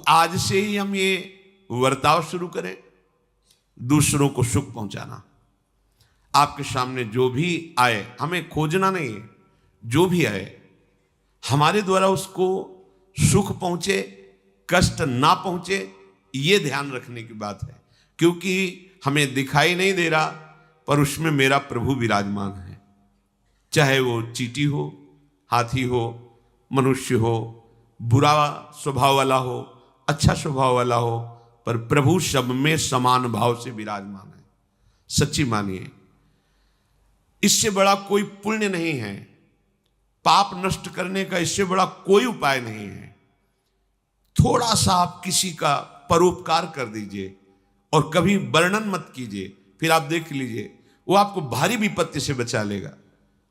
आज से ही हम ये वर्ताव शुरू करें, दूसरों को सुख पहुंचाना। आपके सामने जो भी आए, हमें खोजना नहीं है, जो भी आए हमारे द्वारा उसको सुख पहुंचे, कष्ट ना पहुंचे, ये ध्यान रखने की बात है। क्योंकि हमें दिखाई नहीं दे रहा, पर उसमें मेरा प्रभु विराजमान है। चाहे वो चींटी हो, हाथी हो, मनुष्य हो, बुरा स्वभाव वाला हो, अच्छा स्वभाव वाला हो, पर प्रभु सब में समान भाव से विराजमान है। सच्ची मानिए, इससे बड़ा कोई पुण्य नहीं है, पाप नष्ट करने का इससे बड़ा कोई उपाय नहीं है। थोड़ा सा आप किसी का परोपकार कर दीजिए और कभी वर्णन मत कीजिए, फिर आप देख लीजिए वो आपको भारी विपत्ति से बचा लेगा।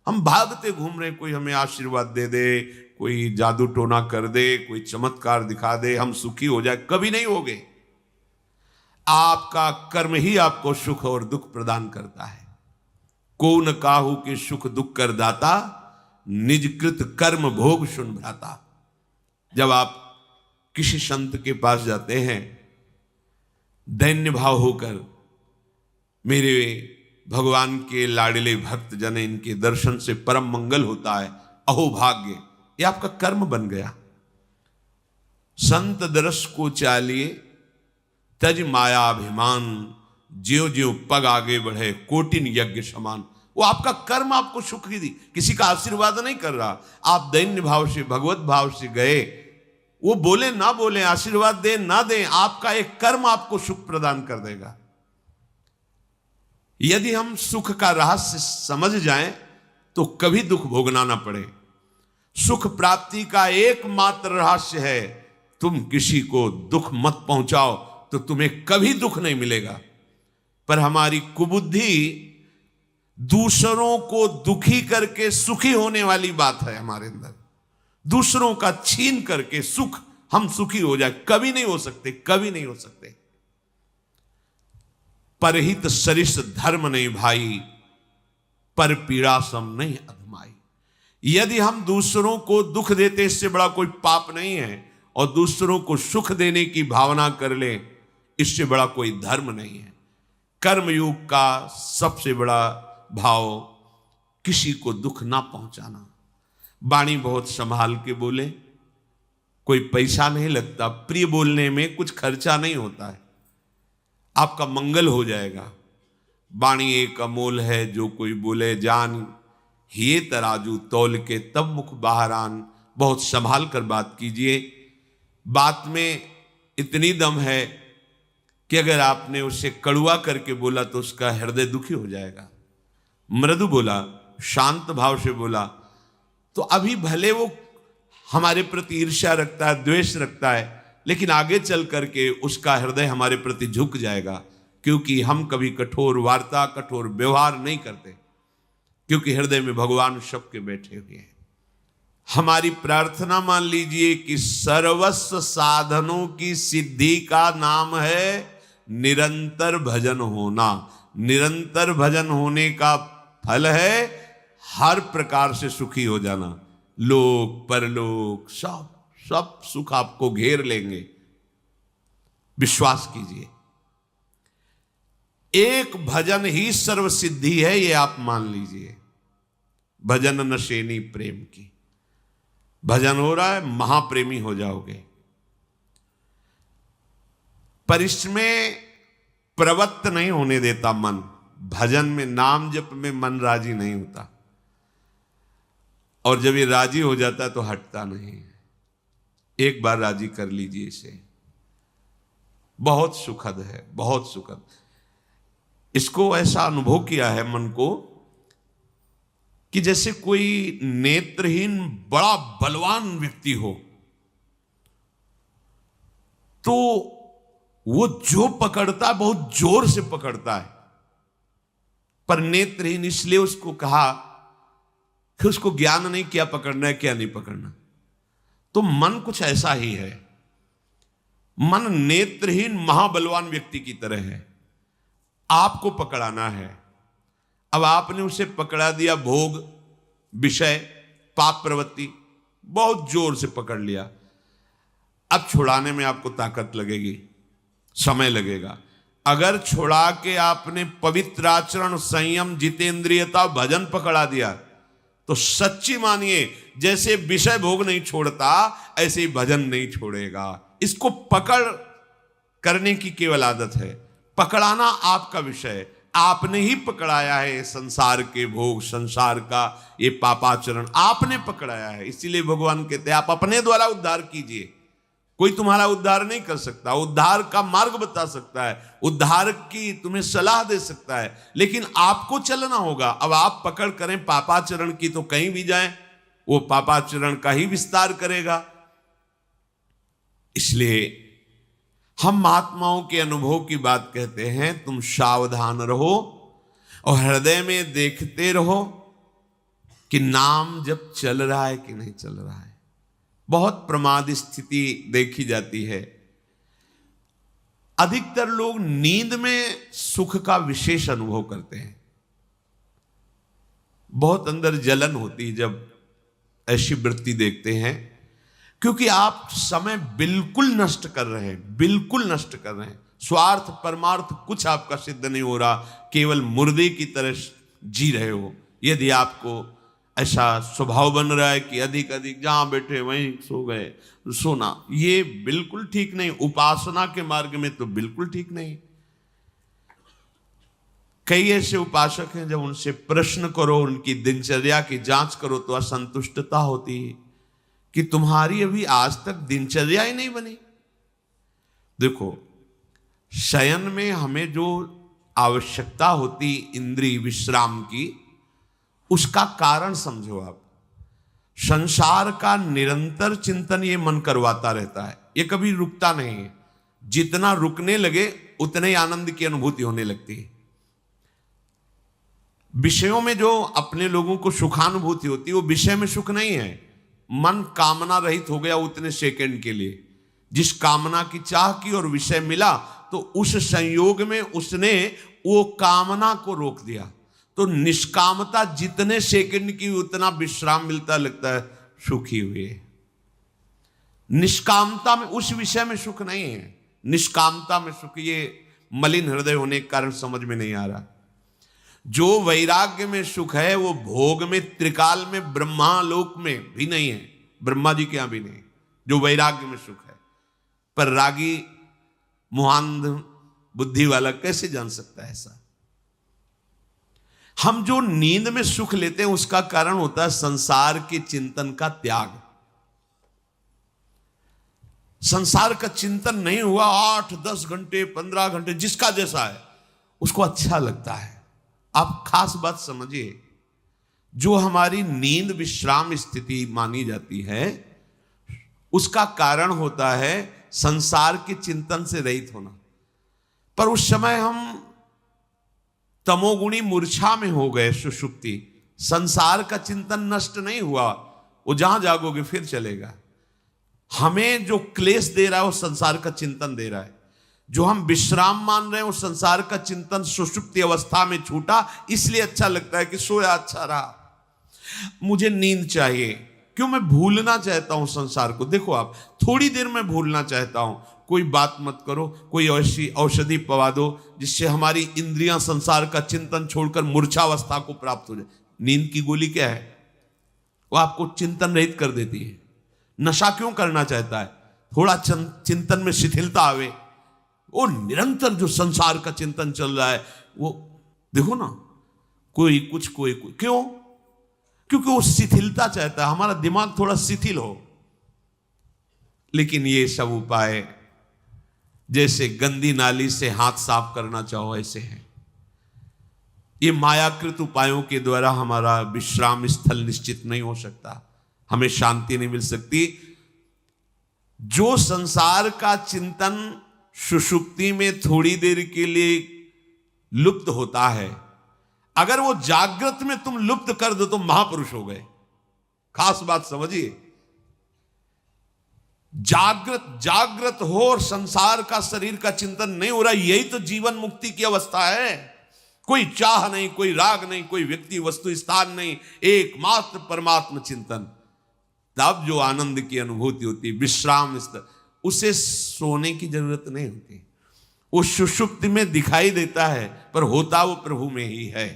हम भागते घूम रहे, कोई हमें आशीर्वाद दे दे, कोई जादू टोना कर दे, कोई चमत्कार दिखा दे, हम सुखी हो जाए, कभी नहीं होगे। आपका कर्म ही आपको सुख और दुख प्रदान करता है। को न काहू के सुख दुख कर दाता, निजकृत कर्म भोग सुन भ्राता। जब आप किसी संत के पास जाते हैं दैन्य भाव होकर, मेरे भगवान के लाडले भक्त जन, इनके दर्शन से परम मंगल होता है, अहो भाग्य, ये आपका कर्म बन गया। संत दरस को चालिए तज माया अभिमान, ज्यो ज्यो पग आगे बढ़े कोटिन यज्ञ समान। वो आपका कर्म आपको सुख ही दी, किसी का आशीर्वाद नहीं कर रहा। आप दैन्य भाव से, भगवत भाव से गए, वो बोले ना बोले, आशीर्वाद दे ना दे, आपका एक कर्म आपको सुख प्रदान कर देगा। यदि हम सुख का रहस्य समझ जाएं तो कभी दुख भोगना ना पड़े। सुख प्राप्ति का एकमात्र रहस्य है, तुम किसी को दुख मत पहुंचाओ तो तुम्हें कभी दुख नहीं मिलेगा। पर हमारी कुबुद्धि दूसरों को दुखी करके सुखी होने वाली बात है हमारे अंदर। दूसरों का छीन करके सुख हम सुखी हो जाए, कभी नहीं हो सकते, कभी नहीं हो सकते। परहित सरिस धर्म नहीं भाई, पर पीड़ा सम नहीं अधमाई। यदि हम दूसरों को दुख देते, इससे बड़ा कोई पाप नहीं है, और दूसरों को सुख देने की भावना कर ले, इससे बड़ा कोई धर्म नहीं है। कर्मयोग का सबसे बड़ा भाव किसी को दुख ना पहुंचाना। वाणी बहुत संभाल के बोले, कोई पैसा नहीं लगता, प्रिय बोलने में कुछ खर्चा नहीं होता है, आपका मंगल हो जाएगा। वाणी एक अमोल है, जो कोई बोले जान, ये तराजू तौल के तब मुख बाहर आन। बहुत संभाल कर बात कीजिए। बात में इतनी दम है कि अगर आपने उसे कड़ुआ करके बोला तो उसका हृदय दुखी हो जाएगा। मृदु बोला, शांत भाव से बोला, तो अभी भले वो हमारे प्रति ईर्ष्या रखता है, द्वेष रखता है, लेकिन आगे चल करके उसका हृदय हमारे प्रति झुक जाएगा। क्योंकि हम कभी कठोर वार्ता, कठोर व्यवहार नहीं करते, क्योंकि हृदय में भगवान सबके बैठे हुए हैं। हमारी प्रार्थना मान लीजिए कि सर्वस्व साधनों की सिद्धि का नाम है निरंतर भजन होना। निरंतर भजन होने का फल है हर प्रकार से सुखी हो जाना। लोक परलोक सब सुख आपको घेर लेंगे, विश्वास कीजिए। एक भजन ही सर्व सिद्धि है, ये आप मान लीजिए। भजन नशेनी प्रेम की, भजन हो रहा है, महाप्रेमी हो जाओगे। पर इसमें प्रवृत्त नहीं होने देता मन। भजन में, नाम जप में मन राजी नहीं होता, और जब ये राजी हो जाता है तो हटता नहीं है। एक बार राजी कर लीजिए इसे, बहुत सुखद है, बहुत सुखद। इसको ऐसा अनुभव किया है मन को कि जैसे कोई नेत्रहीन बड़ा बलवान व्यक्ति हो, तो वो जो पकड़ता है बहुत जोर से पकड़ता है, पर नेत्रहीन इसलिए उसको कहा कि उसको ज्ञान नहीं क्या पकड़ना है क्या नहीं पकड़ना। तो मन कुछ ऐसा ही है। मन नेत्रहीन महाबलवान व्यक्ति की तरह है, आपको पकड़ाना है। अब आपने उसे पकड़ा दिया, भोग, विषय, पाप प्रवृत्ति, बहुत जोर से पकड़ लिया। अब छुड़ाने में आपको ताकत लगेगी, समय लगेगा। अगर छुड़ा के आपने पवित्र आचरण, संयम, जितेंद्रियता, भजन पकड़ा दिया तो सच्ची मानिए जैसे विषय भोग नहीं छोड़ता ऐसे ही भजन नहीं छोड़ेगा। इसको पकड़ करने की केवल आदत है, पकड़ाना आपका विषय है। आपने ही पकड़ाया है संसार के भोग, संसार का ये पापाचरण आपने पकड़ाया है। इसीलिए भगवान कहते हैं आप अपने द्वारा उद्धार कीजिए, कोई तुम्हारा उद्धार नहीं कर सकता। उद्धार का मार्ग बता सकता है, उद्धार की तुम्हें सलाह दे सकता है, लेकिन आपको चलना होगा। अब आप पकड़ करें पापाचरण की तो कहीं भी जाएं वो पापाचरण का ही विस्तार करेगा। इसलिए हम महात्माओं के अनुभव की बात कहते हैं, तुम सावधान रहो और हृदय में देखते रहो कि नाम जब चल रहा है कि नहीं चल रहा है। बहुत प्रमाद स्थिति देखी जाती है। अधिकतर लोग नींद में सुख का विशेष अनुभव करते हैं। बहुत अंदर जलन होती है जब ऐसी वृत्ति देखते हैं, क्योंकि आप समय बिल्कुल नष्ट कर रहे हैं, बिल्कुल नष्ट कर रहे हैं। स्वार्थ परमार्थ कुछ आपका सिद्ध नहीं हो रहा, केवल मुर्दे की तरह जी रहे हो। यदि आपको ऐसा स्वभाव बन रहा है कि अधिक अधिक जहां बैठे वहीं सो गए, सोना, ये बिल्कुल ठीक नहीं। उपासना के मार्ग में तो बिल्कुल ठीक नहीं। कई ऐसे उपासक हैं जब उनसे प्रश्न करो, उनकी दिनचर्या की जांच करो तो असंतुष्टता होती है कि तुम्हारी अभी आज तक दिनचर्या ही नहीं बनी। देखो, शयन में हमें जो आवश्यकता होती इंद्रिय विश्राम की, उसका कारण समझो आप। संसार का निरंतर चिंतन ये मन करवाता रहता है, ये कभी रुकता नहीं है। जितना रुकने लगे उतने ही आनंद की अनुभूति होने लगती है। विषयों में जो अपने लोगों को सुखानुभूति होती है वो विषय में सुख नहीं है। मन कामना रहित हो गया उतने सेकंड के लिए, जिस कामना की चाह की और विषय मिला तो उस संयोग में उसने वो कामना को रोक दिया। तो निष्कामता जितने सेकंड की उतना विश्राम मिलता, लगता है सुखी हुए। निष्कामता में उस विषय में सुख नहीं है, निष्कामता में सुख। ये मलिन हृदय होने के कारण समझ में नहीं आ रहा। जो वैराग्य में सुख है वो भोग में, त्रिकाल में, ब्रह्मालोक में भी नहीं है, ब्रह्मा जी के यहां भी नहीं, जो वैराग्य में सुख है। पर रागी मुहांध बुद्धि वाला कैसे जान सकता है ऐसा? हम जो नींद में सुख लेते हैं उसका कारण होता है संसार के चिंतन का त्याग। संसार का चिंतन नहीं हुआ 8-10 घंटे 15 घंटे, जिसका जैसा है उसको अच्छा लगता है। आप खास बात समझिए, जो हमारी नींद विश्राम स्थिति मानी जाती है उसका कारण होता है संसार के चिंतन से रहित होना। पर उस समय हम तमोगुणी मूर्छा में हो गए, सुषुप्ति। संसार का चिंतन नष्ट नहीं हुआ, वो जहां जागोगे फिर चलेगा। हमें जो क्लेश दे रहा है वो संसार का चिंतन दे रहा है। जो हम विश्राम मान रहे हैं वो संसार का चिंतन सुषुप्ति अवस्था में छूटा, इसलिए अच्छा लगता है कि सोया अच्छा रहा, मुझे नींद चाहिए। क्यों? मैं भूलना चाहता हूं संसार को। देखो आप, थोड़ी देर में भूलना चाहता हूं, कोई बात मत करो, कोई ऐसी औषधि पवा दो जिससे हमारी इंद्रियां संसार का चिंतन छोड़कर मूर्छावस्था को प्राप्त हो जाए। नींद की गोली क्या है? वो आपको चिंतन रहित कर देती है। नशा क्यों करना चाहता है? थोड़ा चिंतन में शिथिलता आवे। वो निरंतर जो संसार का चिंतन चल रहा है, वो देखो ना, कोई कुछ कोई क्यों? क्योंकि वो शिथिलता चाहता है, हमारा दिमाग थोड़ा शिथिल हो। लेकिन ये सब उपाय जैसे गंदी नाली से हाथ साफ करना चाहो ऐसे हैं। ये मायाकृत उपायों के द्वारा हमारा विश्राम स्थल निश्चित नहीं हो सकता, हमें शांति नहीं मिल सकती। जो संसार का चिंतन सुषुप्ति में थोड़ी देर के लिए लुप्त होता है, अगर वो जागृत में तुम लुप्त कर दो तो महापुरुष हो गए। खास बात समझिए, जागृत हो और संसार का शरीर का चिंतन नहीं हो रहा, यही तो जीवन मुक्ति की अवस्था है। कोई चाह नहीं, कोई राग नहीं, कोई व्यक्ति वस्तु स्थान नहीं, एकमात्र परमात्म चिंतन। तब जो आनंद की अनुभूति होती है, विश्राम स्तर, उसे सोने की जरूरत नहीं होती। वो सुषुप्ति में दिखाई देता है पर होता वो प्रभु में ही है।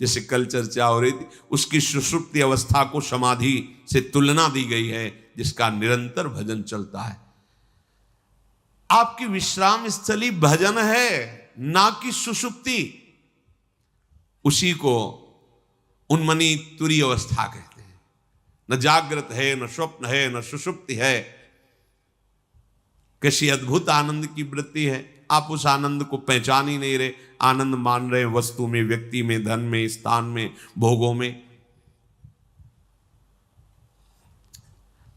जैसे कल चर्चा हो रही थी, उसकी सुषुप्ति अवस्था को समाधि से तुलना दी गई है, जिसका निरंतर भजन चलता है। आपकी विश्राम स्थली भजन है, ना कि सुषुप्ति। उसी को उन्मनी तुरी अवस्था कहते हैं। न जागृत है, न स्वप्न है, न सुषुप्ति है। कैसी अद्भुत आनंद की वृत्ति है। आप उस आनंद को पहचान ही नहीं रहे, आनंद मान रहे वस्तु में, व्यक्ति में, धन में, स्थान में, भोगों में।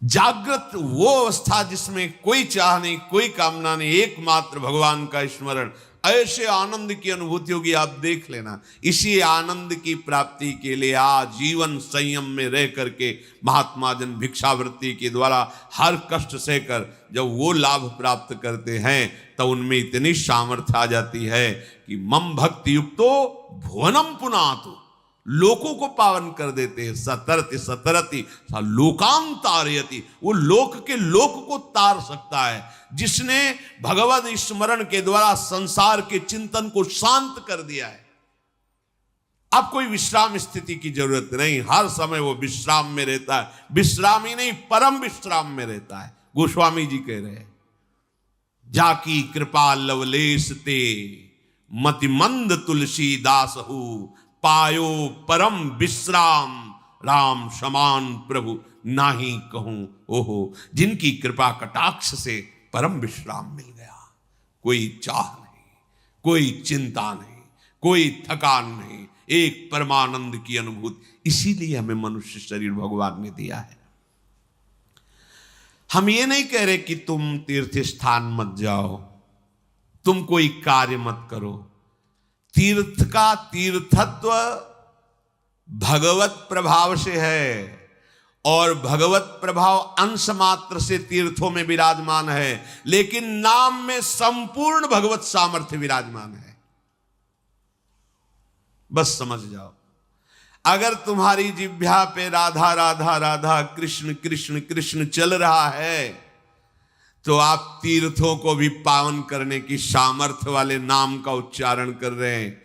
जागृत वो अवस्था जिसमें कोई चाह नहीं, कोई कामना नहीं, एकमात्र भगवान का स्मरण, ऐसे आनंद की अनुभूति होगी, आप देख लेना। इसी आनंद की प्राप्ति के लिए आजीवन संयम में रह करके महात्मा जन भिक्षावृत्ति के द्वारा हर कष्ट सहकर जब वो लाभ प्राप्त करते हैं, तो उनमें इतनी सामर्थ्य आ जाती है कि मम भक्ति युक्तो भुवनम पुनातु, लोकों को पावन कर देते हैं। सतरति सतरति लोकांतारयति, वो लोक के लोक को तार सकता है। जिसने भगवद स्मरण के द्वारा संसार के चिंतन को शांत कर दिया है। अब कोई विश्राम स्थिति की जरूरत नहीं, हर समय वो विश्राम में रहता है। विश्राम ही नहीं, परम विश्राम में रहता है। गोस्वामी जी कह रहे हैं, जाकी कृपा लवलेश ते मतिमंद तुलसीदास हूँ, पायो परम विश्राम राम समान प्रभु नाही कहूं। ओहो, जिनकी कृपा कटाक्ष से परम विश्राम मिल गया। कोई चाह नहीं, कोई चिंता नहीं, कोई थकान नहीं, एक परमानंद की अनुभूति। इसीलिए हमें मनुष्य शरीर भगवान ने दिया है। हम ये नहीं कह रहे कि तुम तीर्थ स्थान मत जाओ, तुम कोई कार्य मत करो। तीर्थ का तीर्थत्व भगवत प्रभाव से है, और भगवत प्रभाव अंश मात्र से तीर्थों में विराजमान है, लेकिन नाम में संपूर्ण भगवत सामर्थ्य विराजमान है। बस समझ जाओ। अगर तुम्हारी जिह्वा पे राधा राधा राधा कृष्ण कृष्ण कृष्ण चल रहा है, तो आप तीर्थों को भी पावन करने की सामर्थ्य वाले नाम का उच्चारण कर रहे हैं।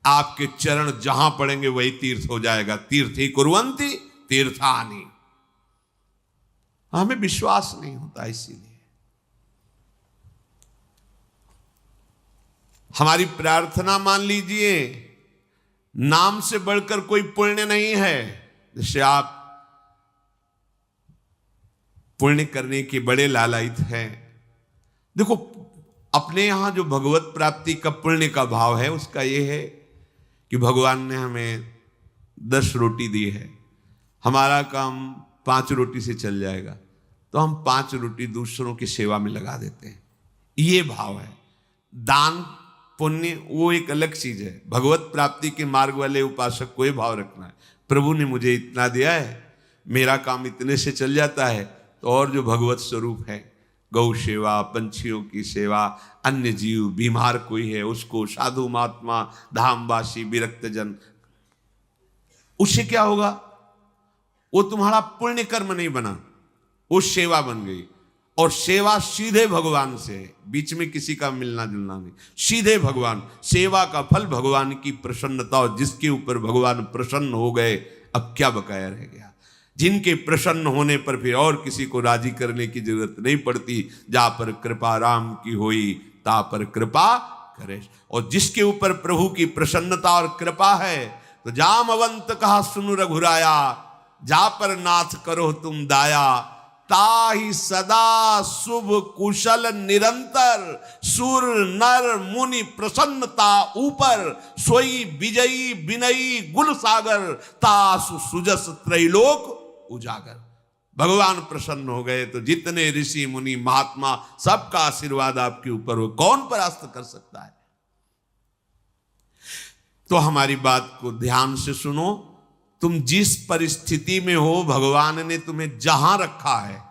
आपके चरण जहां पड़ेंगे वही तीर्थ हो जाएगा। तीर्थी कुर्वन्ति तीर्थानि। हमें विश्वास नहीं होता, इसीलिए हमारी प्रार्थना मान लीजिए, नाम से बढ़कर कोई पुण्य नहीं है। जैसे आप पुण्य करने के बड़े लालायित हैं। देखो, अपने यहां जो भगवत प्राप्ति का पुण्य का भाव है, उसका यह है कि भगवान ने हमें 10 रोटी दी है, हमारा काम 5 रोटी से चल जाएगा, तो हम 5 रोटी दूसरों की सेवा में लगा देते हैं। ये भाव है। दान पुण्य वो एक अलग चीज है। भगवत प्राप्ति के मार्ग वाले उपासक को ये भाव रखना है, प्रभु ने मुझे इतना दिया है, मेरा काम इतने से चल जाता है, तो और जो भगवत स्वरूप है, गौ सेवा, पंछियों की सेवा, अन्य जीव, बीमार कोई है उसको, साधु महात्मा, धामवासी, विरक्त जन, उससे क्या होगा? वो तुम्हारा पुण्य कर्म नहीं बना, वो सेवा बन गई। और सेवा सीधे भगवान से है, बीच में किसी का मिलना जुलना नहीं, सीधे भगवान। सेवा का फल भगवान की प्रसन्नता, और जिसके ऊपर भगवान प्रसन्न हो गए, अब क्या बकाया रह गया? जिनके प्रसन्न होने पर फिर और किसी को राजी करने की जरूरत नहीं पड़ती। जा पर कृपा राम की होई, ता पर कृपा करे। और जिसके ऊपर प्रभु की प्रसन्नता और कृपा है, तो जामवंत कहा सुनु रघुराया, जा पर नाथ करो तुम दाया, ताहि सदा शुभ कुशल निरंतर, सुर नर मुनि प्रसन्नता ऊपर, सोई विजयी विनयी गुण सागर, तासु सुजस त्रैलोक उजागर। भगवान प्रसन्न हो गए तो जितने ऋषि मुनि महात्मा, सबका आशीर्वाद आपके ऊपर हो, कौन परास्त कर सकता है? तो हमारी बात को ध्यान से सुनो। तुम जिस परिस्थिति में हो, भगवान ने तुम्हें जहां रखा है,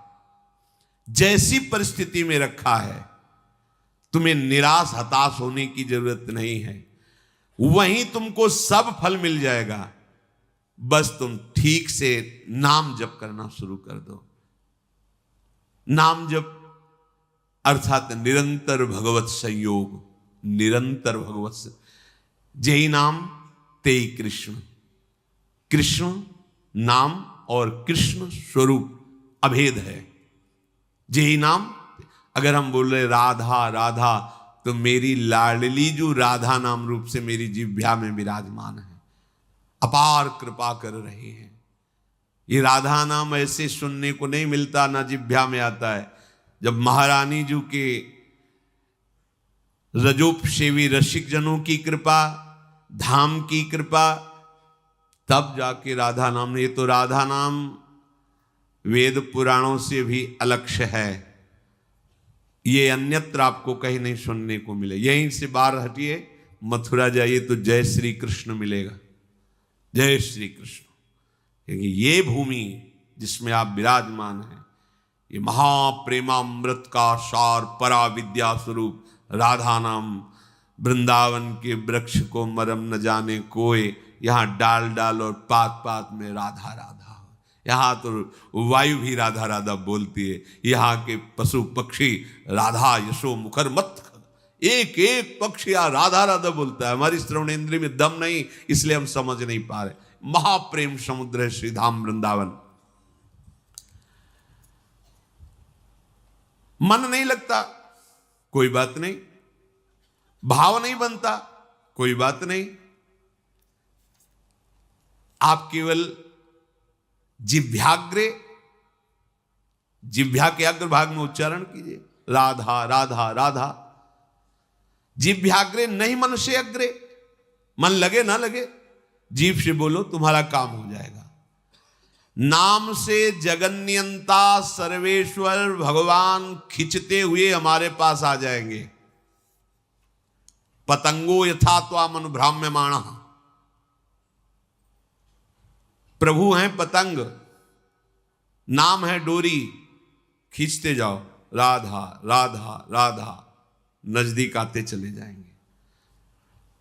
जैसी परिस्थिति में रखा है, तुम्हें निराश हताश होने की जरूरत नहीं है। वहीं तुमको सब फल मिल जाएगा। बस तुम ठीक से नाम जप करना शुरू कर दो। नाम जप अर्थात निरंतर भगवत संयोग, निरंतर भगवत जय नाम तेई कृष्ण। कृष्ण नाम और कृष्ण स्वरूप अभेद है। जय नाम, अगर हम बोल रहे राधा राधा, तो मेरी लाडली जो राधा नाम रूप से मेरी जिह्वा में विराजमान है, अपार कृपा कर रहे हैं। ये राधा नाम ऐसे सुनने को नहीं मिलता, ना जिह्वा में आता है। जब महारानी जी के रजोपसेवी रसिक जनों की कृपा, धाम की कृपा, तब जाके राधा नाम ने, ये तो राधा नाम वेद पुराणों से भी अलग है। ये अन्यत्र आपको कहीं नहीं सुनने को मिले। यहीं से बाहर हटिए, मथुरा जाइए तो जय श्री कृष्ण मिलेगा, जय श्री कृष्ण। क्योंकि ये भूमि जिसमें आप विराजमान हैं, ये महाप्रेमामृत का सार परा विद्या स्वरूप राधा नाम, वृंदावन के वृक्ष को मरम न जाने कोई, यहाँ डाल डाल और पात पात में राधा राधा। यहाँ तो वायु भी राधा राधा बोलती है, यहाँ के पशु पक्षी राधा यशो मुखर मत, एक एक पक्षी यहाँ राधा राधा बोलता है। हमारी श्रवण इंद्रिय में दम नहीं, इसलिए हम समझ नहीं पा रहे। महाप्रेम समुद्र है श्री धाम वृंदावन। मन नहीं लगता, कोई बात नहीं। भाव नहीं बनता, कोई बात नहीं। आप केवल जिह्वाग्रे, जिह्वा के अग्र भाग में उच्चारण कीजिए राधा राधा राधा। जिह्वाग्रे नहीं, मन से अग्रे। मन लगे ना लगे, जीभ से बोलो, तुम्हारा काम हो जाएगा। नाम से जगन्यंता सर्वेश्वर भगवान खिंचते हुए हमारे पास आ जाएंगे। पतंगो यथा त्वाम अनुभ्राम्यमाणः, प्रभु हैं पतंग, नाम है डोरी, खींचते जाओ राधा राधा राधा, नजदीक आते चले जाएंगे।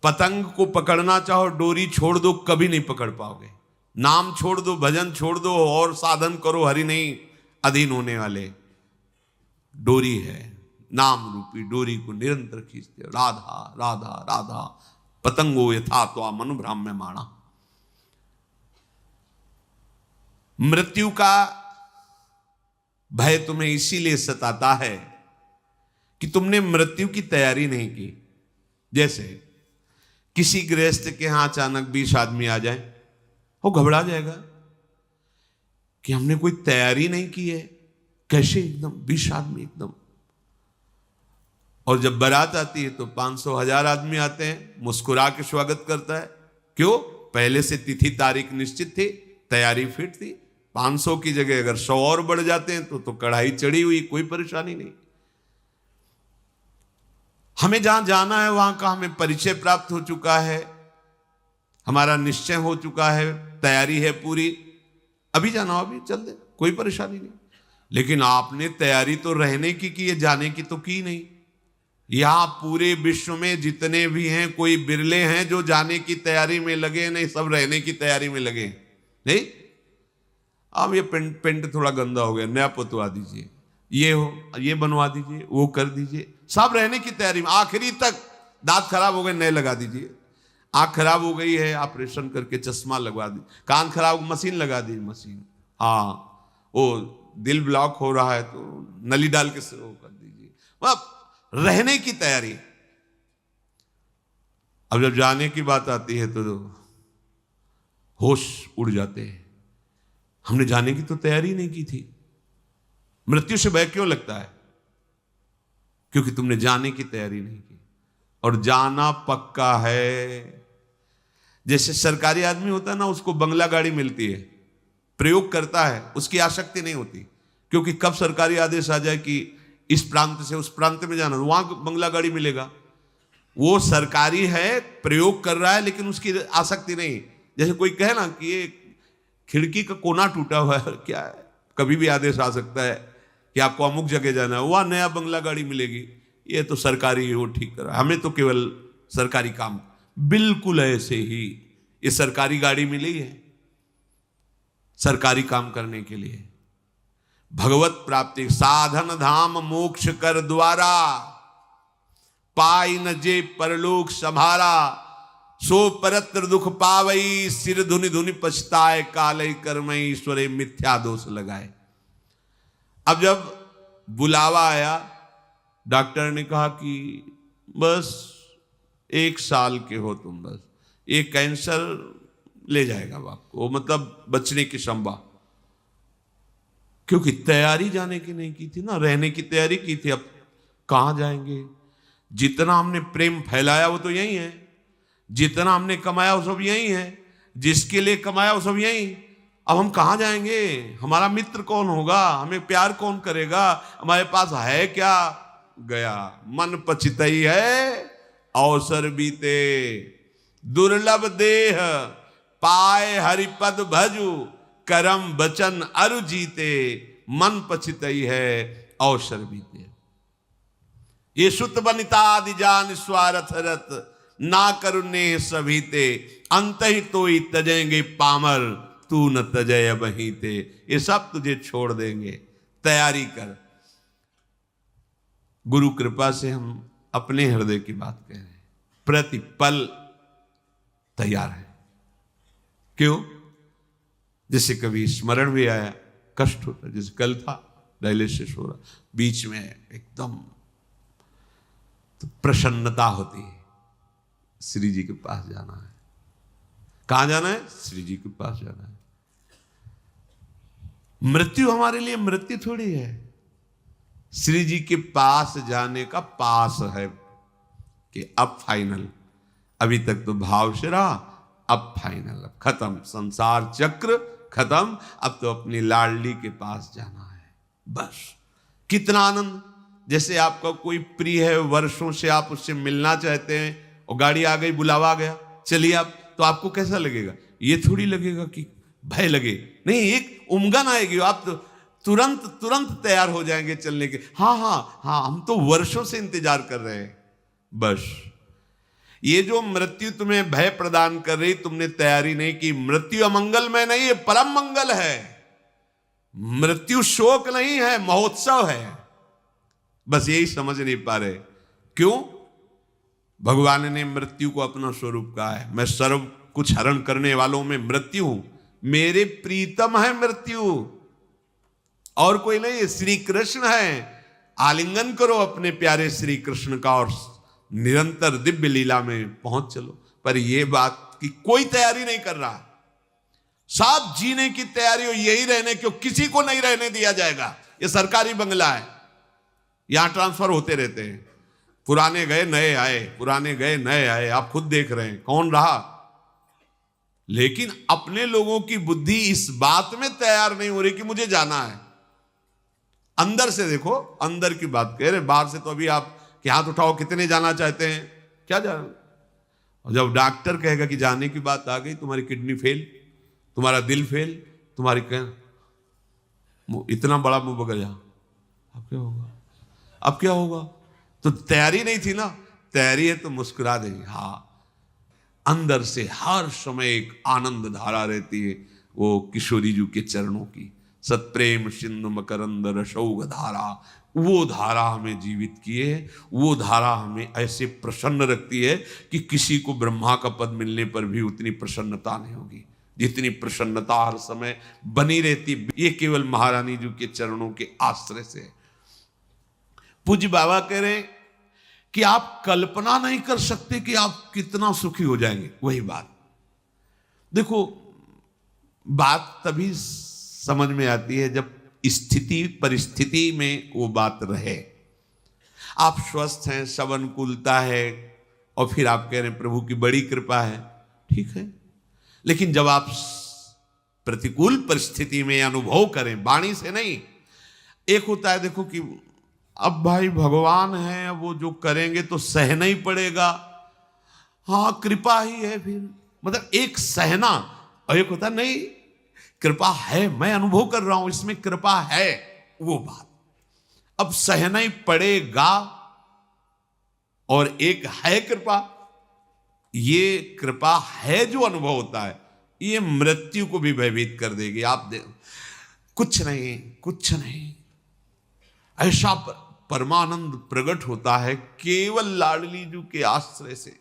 पतंग को पकड़ना चाहो, डोरी छोड़ दो, कभी नहीं पकड़ पाओगे। नाम छोड़ दो, भजन छोड़ दो और साधन करो, हरि नहीं अधीन होने वाले। डोरी है, नाम रूपी डोरी को निरंतर खींचते हो, राधा राधा राधा। पतंगो यथा त्वाम अनुभ्राम्यमाणः। मृत्यु का भय तुम्हें इसीलिए सताता है कि तुमने मृत्यु की तैयारी नहीं की। जैसे किसी गृहस्थ के यहां अचानक 20 आदमी आ जाए, वो घबरा जाएगा कि हमने कोई तैयारी नहीं की है, कैसे एकदम 20 आदमी एकदम। और जब बारात आती है तो 500 1000 आदमी आते हैं, मुस्कुरा के स्वागत करता है। क्यों? पहले से तिथि तारीख निश्चित थी, तैयारी फिट थी। 500 की जगह अगर 100 और बढ़ जाते हैं तो कढ़ाई चढ़ी हुई, कोई परेशानी नहीं। हमें जहां जाना है वहां का हमें परिचय प्राप्त हो चुका है, हमारा निश्चय हो चुका है, तैयारी है पूरी, अभी जाना अभी चल दे, कोई परेशानी नहीं। लेकिन आपने तैयारी तो रहने की है, जाने की तो की नहीं। यहां पूरे विश्व में जितने भी हैं, कोई बिरले हैं जो जाने की तैयारी में लगे, नहीं सब रहने की तैयारी में लगे। नहीं, अब ये पेंट थोड़ा गंदा हो गया, नया पुतवा दीजिए, ये हो ये बनवा दीजिए, वो कर दीजिए, सब रहने की तैयारी में। आखिरी तक दांत खराब हो गए, नए लगा दीजिए। आंख खराब हो गई है, ऑपरेशन करके चश्मा लगवा दी। कान खराब, मशीन लगा दी, मशीन। हाँ, वो दिल ब्लॉक हो रहा है तो नली डाल के वो कर दीजिए। अब रहने की तैयारी। अब जब जाने की बात आती है तो होश उड़ जाते हैं। हमने जाने की तो तैयारी नहीं की थी। मृत्यु से भय क्यों लगता है? क्योंकि तुमने जाने की तैयारी नहीं की। और जाना पक्का है। जैसे सरकारी आदमी होता है ना, उसको बंगला गाड़ी मिलती है, प्रयोग करता है, उसकी आसक्ति नहीं होती। क्योंकि कब सरकारी आदेश आ जाए कि इस प्रांत से उस प्रांत में जाना, वहां बंगला गाड़ी मिलेगा। वो सरकारी है, प्रयोग कर रहा है, लेकिन उसकी आसक्ति नहीं। जैसे कोई कहे ना कि ये खिड़की का कोना टूटा हुआ है, क्या है, कभी भी आदेश आ सकता है कि आपको अमुक जगह जाना है, वहां नया बंगला गाड़ी मिलेगी। ये तो सरकारी है, वो ठीक कर रहा है, हमें तो केवल सरकारी काम। बिल्कुल ऐसे ही ये सरकारी गाड़ी मिली है सरकारी काम करने के लिए। भगवत प्राप्ति साधन धाम मोक्ष कर द्वारा, पाई न जे परलोक संभारा, सो परत्र दुख पावई, सिर धुनि धुनि पछताए, कालई कर्मई ईश्वरे मिथ्या दोष लगाए। अब जब बुलावा आया, डॉक्टर ने कहा कि बस 1 साल के हो तुम, बस ये कैंसर ले जाएगा आपको, वो मतलब बचने की संभव, क्योंकि तैयारी जाने की नहीं की थी ना, रहने की तैयारी की थी। अब कहां जाएंगे? जितना हमने प्रेम फैलाया वो तो यही है, जितना हमने कमाया वो सब यही है, जिसके लिए कमाया वो सब यही। अब हम कहां जाएंगे? हमारा मित्र कौन होगा? हमें प्यार कौन करेगा? हमारे पास है क्या? गया मन पछितई है, अवसर बीते, दुर्लभ देह पाए हरिपद भजु, करम बचन अरु जीते, मन पछितई है अवसर बीते। ये सुत बनिता आदि जान स्वार्थ रत, ना करुणे सभीते, अंत ही तो ही तजेंगे पामर, तू न तजय बहीते। ये सब तुझे छोड़ देंगे, तैयारी कर। गुरु कृपा से हम अपने हृदय की बात कह रहे हैं, प्रतिपल तैयार है। क्यों? जैसे कभी स्मरण भी आया, कष्ट होता, जैसे कल था डायलिसिस हो रहा, बीच में एकदम तो प्रसन्नता होती है, श्री जी के पास जाना है। कहां जाना है? श्री जी के पास जाना है। मृत्यु हमारे लिए मृत्यु थोड़ी है, श्री जी के पास जाने का पास है कि अब फाइनल, अभी तक तो भाव से रहा, अब फाइनल, अब खत्म, संसार चक्र खत्म, अब तो अपनी लाडली के पास जाना है बस। कितना आनंद! जैसे आपका कोई प्रिय है, वर्षों से आप उससे मिलना चाहते हैं और गाड़ी आ गई, बुलावा आ गया, चलिए आप, तो आपको कैसा लगेगा? ये थोड़ी लगेगा कि भय लगे, नहीं, एक उमगन आएगी, आप तो तुरंत तैयार हो जाएंगे चलने के। हाँ हाँ हाँ, हम तो वर्षों से इंतजार कर रहे हैं बस। ये जो मृत्यु तुम्हें भय प्रदान कर रही, तुमने तैयारी नहीं की। मृत्यु अमंगल में नहीं है, परम मंगल है। मृत्यु शोक नहीं है, महोत्सव है। बस यही समझ नहीं पा रहे। क्यों? भगवान ने मृत्यु को अपना स्वरूप कहा है, मैं सर्व कुछ हरण करने वालों में मृत्यु हूं, मेरे प्रीतम है मृत्यु, और कोई नहीं है, श्री कृष्ण है। आलिंगन करो अपने प्यारे श्री कृष्ण का और निरंतर दिव्य लीला में पहुंच चलो। पर यह बात की कोई तैयारी नहीं कर रहा। सब जीने की तैयारी हो, यही रहने क्यों, किसी को नहीं रहने दिया जाएगा। यह सरकारी बंगला है, यहां ट्रांसफर होते रहते हैं, पुराने गए नए आए, पुराने गए नए आए, आप खुद देख रहे हैं कौन रहा। लेकिन अपने लोगों की बुद्धि इस बात में तैयार नहीं हो रही कि मुझे जाना है। अंदर से देखो, अंदर की बात कह रहे, बाहर से तो अभी आप कि हाथ उठाओ, कितने जाना चाहते हैं, क्या जाना। और जब डॉक्टर कहेगा कि जाने की बात आ गई, तुम्हारी किडनी फेल, तुम्हारा दिल फेल, तुम्हारी इतना बड़ा मुंह बगल जा, अब क्या होगा? अब क्या होगा? तो तैयारी नहीं थी ना, तैयारी है तो मुस्कुरा देंगे। हाँ, अंदर से हर समय एक आनंद धारा रहती है, वो किशोरी जी के चरणों की, सत्प्रेम सिंधु मकरंद रसौघ धारा, वो धारा हमें जीवित किए है। वो धारा हमें ऐसे प्रसन्न रखती है कि किसी को ब्रह्मा का पद मिलने पर भी उतनी प्रसन्नता नहीं होगी जितनी प्रसन्नता हर समय बनी रहती। ये केवल महारानी जी के चरणों के आश्रय से। पूज्य बाबा कह रहे हैं कि आप कल्पना नहीं कर सकते कि आप कितना सुखी हो जाएंगे। वही बात देखो, बात तभी समझ में आती है जब स्थिति परिस्थिति में वो बात रहे। आप स्वस्थ हैं, सब अनुकूलता है, और फिर आप कह रहे हैं प्रभु की बड़ी कृपा है, ठीक है। लेकिन जब आप प्रतिकूल परिस्थिति में अनुभव करें, वाणी से नहीं, एक होता है देखो कि अब भाई भगवान है, वो जो करेंगे तो सहना ही पड़ेगा, हाँ कृपा ही है, फिर मतलब एक सहना, और एक होता नहीं कृपा है, मैं अनुभव कर रहा हूं इसमें कृपा है, वो बात अब सहना ही पड़ेगा। और एक है कृपा, ये कृपा है जो अनुभव होता है, ये मृत्यु को भी भयभीत कर देगी। आप कुछ नहीं, कुछ नहीं। ऐसा परमानंद प्रकट होता है केवल लाडली जू के आश्रय से।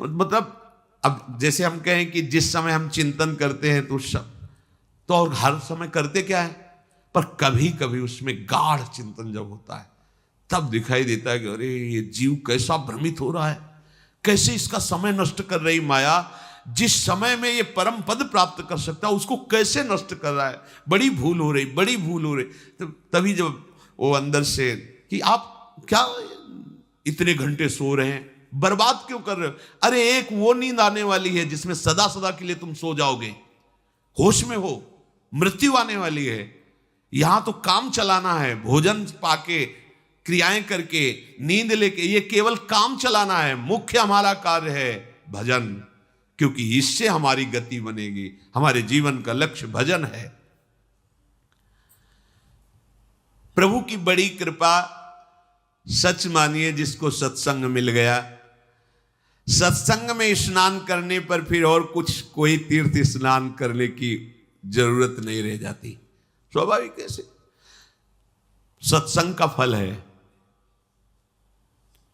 मतलब अब जैसे हम कहें कि जिस समय हम चिंतन करते हैं तो और हर समय करते क्या है, पर कभी कभी उसमें गाढ़ चिंतन जब होता है तब दिखाई देता है कि अरे ये जीव कैसा भ्रमित हो रहा है, कैसे इसका समय नष्ट कर रही माया। जिस समय में ये परम पद प्राप्त कर सकता है उसको कैसे नष्ट कर रहा है, बड़ी भूल हो रही, बड़ी भूल हो रही। तो तभी जब वो अंदर से कि आप क्या इतने घंटे सो रहे हैं, बर्बाद क्यों कर रहे हो? अरे एक वो नींद आने वाली है जिसमें सदा सदा के लिए तुम सो जाओगे, होश में हो, मृत्यु आने वाली है। यहां तो काम चलाना है, भोजन पाके, क्रियाएं करके, नींद लेके, ये केवल काम चलाना है। मुख्य हमारा कार्य है भजन, क्योंकि इससे हमारी गति बनेगी। हमारे जीवन का लक्ष्य भजन है। प्रभु की बड़ी कृपा, सच मानिए जिसको सत्संग मिल गया, सत्संग में स्नान करने पर फिर और कुछ कोई तीर्थ स्नान करने की जरूरत नहीं रह जाती। स्वाभाविक कैसे, सत्संग का फल है।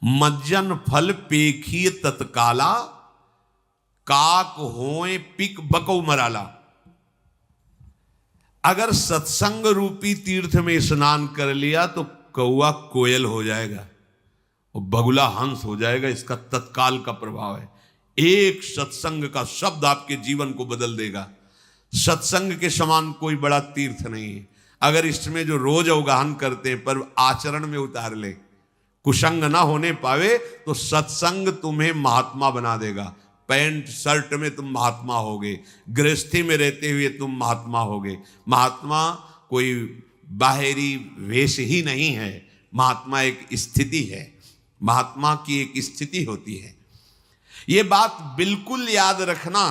मज्जन फल पेखिए तत्काला, काक होए पिक बको मराला। अगर सत्संग रूपी तीर्थ में स्नान कर लिया तो कौआ कोयल हो जाएगा और बगुला हंस हो जाएगा। इसका तत्काल का प्रभाव है। एक सत्संग का शब्द आपके जीवन को बदल देगा। सत्संग के समान कोई बड़ा तीर्थ नहीं है। अगर इसमें जो रोज अवगाहन करते हैं पर आचरण में उतार ले, कुसंग ना होने पावे, तो सत्संग तुम्हें महात्मा बना देगा। पैंट शर्ट में तुम महात्मा होगे, गृहस्थी में रहते हुए तुम महात्मा होगे। महात्मा कोई बाहरी वेश ही नहीं है, महात्मा एक स्थिति है। महात्मा की एक स्थिति होती है। ये बात बिल्कुल याद रखना,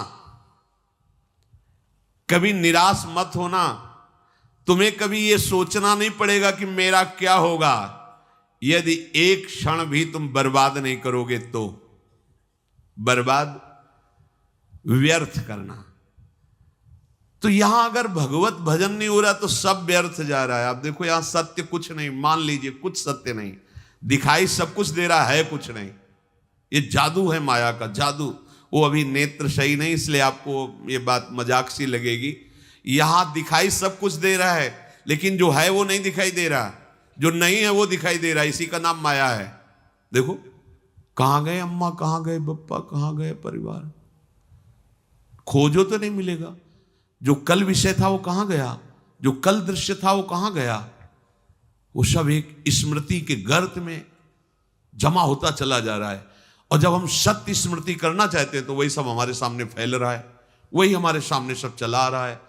कभी निराश मत होना। तुम्हें कभी ये सोचना नहीं पड़ेगा कि मेरा क्या होगा। यदि एक क्षण भी तुम बर्बाद नहीं करोगे तो बर्बाद व्यर्थ करना। तो यहां अगर भगवत भजन नहीं हो रहा तो सब व्यर्थ जा रहा है। आप देखो यहां सत्य कुछ नहीं, मान लीजिए कुछ सत्य नहीं, दिखाई सब कुछ दे रहा है, कुछ नहीं। ये जादू है, माया का जादू। वो अभी नेत्र सही नहीं, इसलिए आपको ये बात मजाक सी लगेगी। यहां दिखाई सब कुछ दे रहा है, लेकिन जो है वो नहीं दिखाई दे रहा, जो नहीं है वो दिखाई दे रहा है। इसी का नाम माया है। देखो कहां गए अम्मा, कहां गए पप्पा, कहां गए परिवार, खोजो तो नहीं मिलेगा। जो कल विषय था वो कहां गया, जो कल दृश्य था वो कहां गया। वो सब एक स्मृति के गर्त में जमा होता चला जा रहा है। और जब हम सत्य स्मृति करना चाहते हैं तो वही सब हमारे सामने फैल रहा है, वही हमारे सामने सब चला रहा है।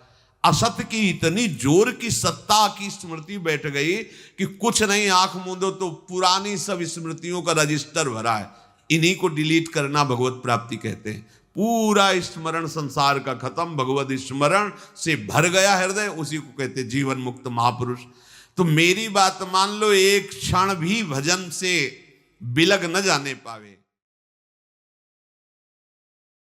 असत्य की इतनी जोर की सत्ता की स्मृति बैठ गई कि कुछ नहीं, आंख मूंदो तो पुरानी सब स्मृतियों का रजिस्टर भरा है। इन्हीं को डिलीट करना भगवत प्राप्ति कहते हैं। पूरा स्मरण संसार का खत्म, भगवत स्मरण से भर गया हृदय, उसी को कहते हैं जीवन मुक्त महापुरुष। तो मेरी बात मान लो, एक क्षण भी भजन से बिलग न जाने पावे।